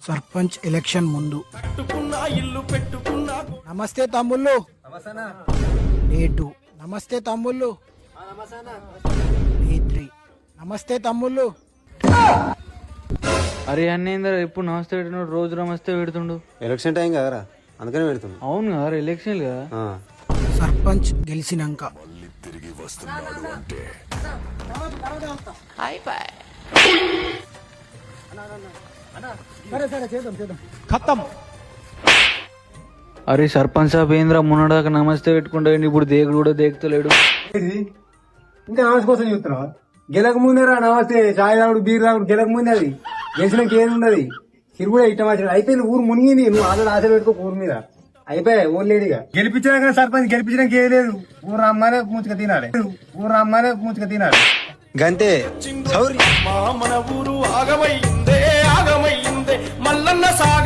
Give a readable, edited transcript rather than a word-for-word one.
Sarpanch election ముందు నమస్తే తమ్ముళ్ళు. డేటు నమస్తే తమ్ముళ్ళు. డే3 నమస్తే తమ్ముళ్ళు. అరే అన్నేందరా ఎప్పుడు నమస్తే పెడుతున్నాడు, రోజు నమస్తే పెడుతుండు. ఎలక్షన్ టైం కదరా, అందుకనే పెడుతుంది. అవును కదా, ఎలక్షన్ కదా. సర్పంచ్ గెలిచినాక అరే సర్పంచ్ సాబ్ ఏంద్రా, మొన్నదాకా నమస్తే పెట్టుకుంటా, ఇప్పుడు దేకుడు కూడా దేకుతలేడు. ఇంకా నమస్తే కోసం చూస్తున్నావా? గెలక ముందేరా నమస్తే, చాయ్ తాగుడు బీర్ తాగుడు గెలక ముందే. అది గెలిచినాక ఏముండదు. తిరుగుడే ఇష్టం వచ్చిన అయిపోయింది. ఊరు మునిగింది. నువ్వు ఆల్రెడీ ఆశ పెట్టుకో ఊరు మీద. అయిపోయాయి ఓన్ లేడీగా గెలిపించాక సర్పంచ్ గెలిపించడానికి ఏం లేదు. ఊరు అమ్మానే మూచుక తినాలి. ఊరు అమ్మానే మూచుక తినాలి. గంతే. మన ఊరు ఆగమైందే ఆగమైందే మల్లన్న సాగ